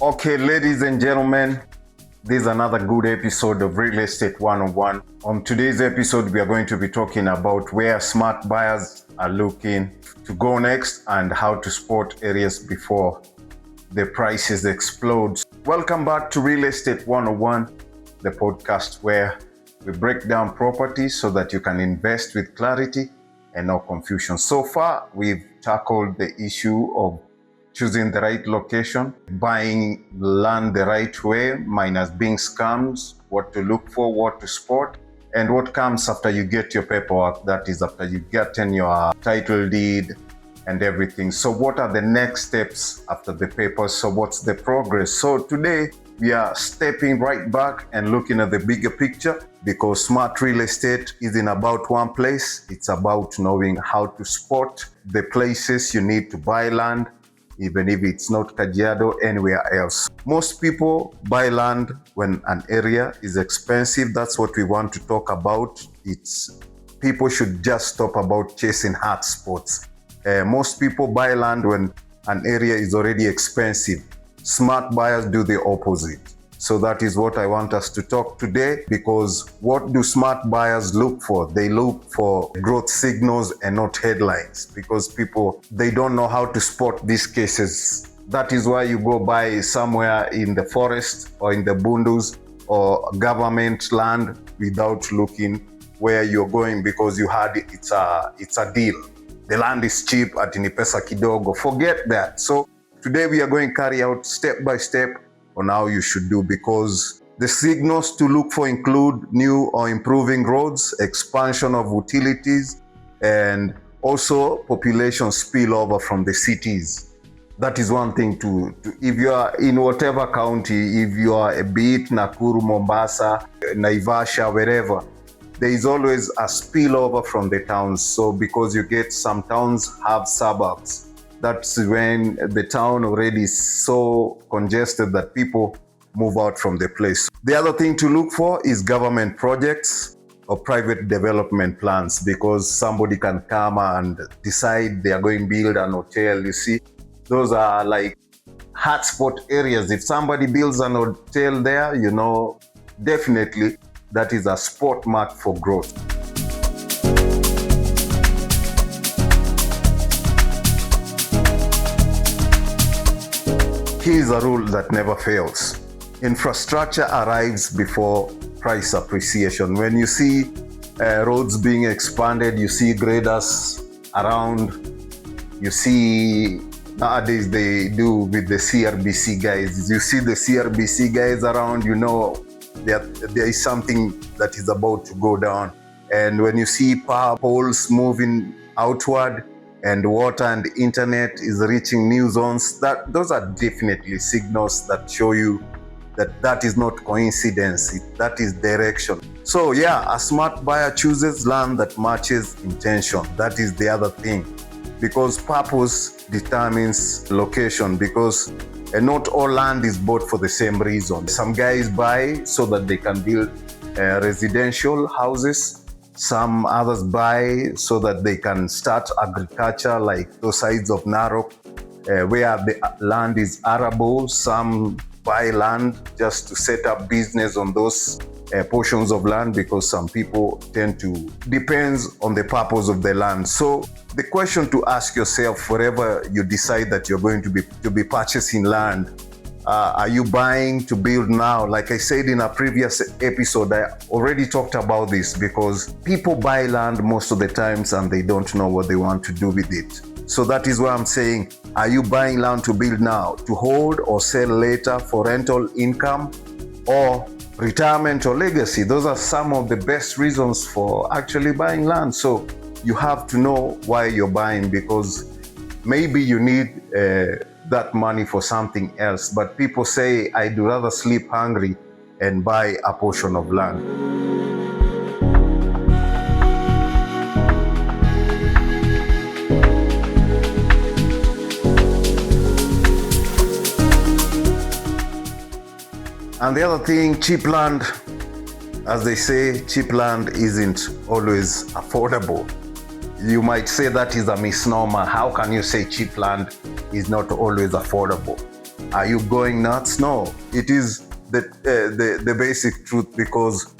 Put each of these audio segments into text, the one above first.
Okay, ladies and gentlemen, this is another good episode of Real Estate 101. On today's episode, we are going to be talking about where smart buyers are looking to go next and how to spot areas before the prices explode. Welcome back to Real Estate 101, the podcast where we break down properties so that you can invest with clarity and no confusion. So far, we've tackled the issue of choosing the right location, buying land the right way, minus being scams, what to look for, what to spot, and what comes after you get your paperwork, that is after you've gotten your title deed and everything. So what are the next steps after the papers? So what's the progress? So today we are stepping right back and looking at the bigger picture, because smart real estate isn't about one place. It's about knowing how to spot the places you need to buy land, even if it's not Kajiado, anywhere else. Most people buy land when an area is expensive. That's what we want to talk about. People should just stop about chasing hotspots. Most people buy land when an area is already expensive. Smart buyers do the opposite. So that is what I want us to talk today, because what do smart buyers look for? They look for growth signals and not headlines, because people, they don't know how to spot these cases. That is why you go buy somewhere in the forest or in the bundus or government land without looking where you're going, because you had it's a deal. The land is cheap at ni pesa kidogo. Forget that. So today we are going to carry out step by step on how you should do, because the signals to look for include new or improving roads, expansion of utilities, and also population spillover from the cities. That is one thing to if you are in whatever county, if you are a bit Nakuru, Mombasa, Naivasha, wherever, there is always a spillover from the towns. So because you get some towns have suburbs. That's when the town already is so congested that people move out from the place. The other thing to look for is government projects or private development plans, because somebody can come and decide they are going to build an hotel. You see, those are like hotspot areas. If somebody builds an hotel there, definitely that is a spot mark for growth. Here's a rule that never fails. Infrastructure arrives before price appreciation. When you see roads being expanded, you see graders around, you see nowadays they do with the CRBC guys. You see the CRBC guys around, there is something that is about to go down. And when you see power poles moving outward, and water and internet is reaching new zones, those are definitely signals that show you that is not coincidence, that is direction. So yeah, a smart buyer chooses land that matches intention. That is the other thing, because purpose determines location, because not all land is bought for the same reason. Some guys buy so that they can build residential houses. Some others buy so that they can start agriculture, like those sides of Narok, where the land is arable. Some buy land just to set up business on those portions of land, because some people depends on the purpose of the land. So the question to ask yourself, wherever you decide that you're going to be purchasing land, are you buying to build now? Like I said in a previous episode, I already talked about this, because people buy land most of the times and they don't know what they want to do with it. So that is why I'm saying, are you buying land to build now, to hold or sell later for rental income, or retirement or legacy? Those are some of the best reasons for actually buying land. So you have to know why you're buying, because maybe you need that money for something else. But people say, I'd rather sleep hungry and buy a portion of land. And the other thing, cheap land, as they say, cheap land isn't always affordable. You might say that is a misnomer. How can you say cheap land is not always affordable? Are you going nuts? No, it is the basic truth, because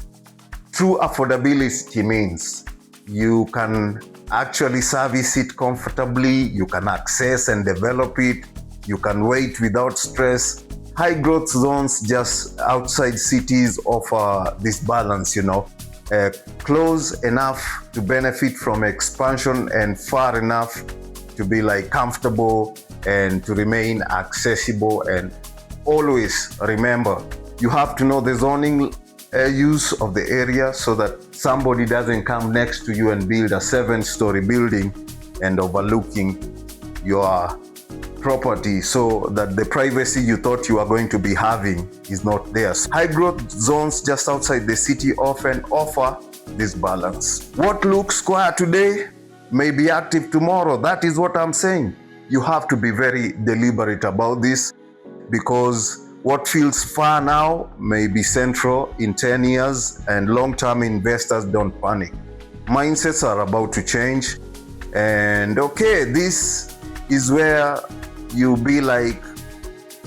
true affordability means you can actually service it comfortably, you can access and develop it, you can wait without stress. High growth zones just outside cities offer this balance, close enough to benefit from expansion and far enough to be like comfortable and to remain accessible. And always remember, you have to know the zoning use of the area so that somebody doesn't come next to you and build a 7-story building and overlooking your property, so that the privacy you thought you are going to be having is not there. High growth zones just outside the city often offer this balance. What looks quiet today may be active tomorrow. That is what I'm saying. You have to be very deliberate about this, because what feels far now may be central in 10 years, and long-term investors don't panic. Mindsets are about to change, and okay, this is where you'll be like,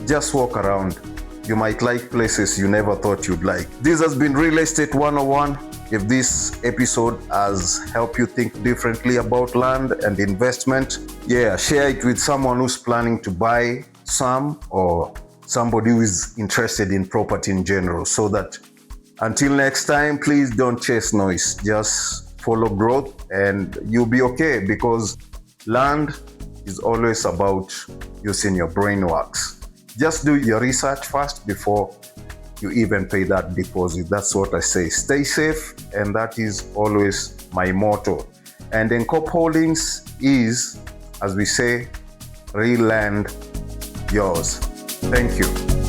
just walk around. You might like places you never thought you'd like. This has been Real Estate 101. If this episode has helped you think differently about land and investment, share it with someone who's planning to buy some, or somebody who is interested in property in general, so that until next time, please don't chase noise. Just follow growth and you'll be okay, because land is always about using your brain works. Just do your research first before you even pay that deposit. That's what I say. Stay safe, and that is always my motto. And then Cop Holdings is, as we say, real land yours. Thank you.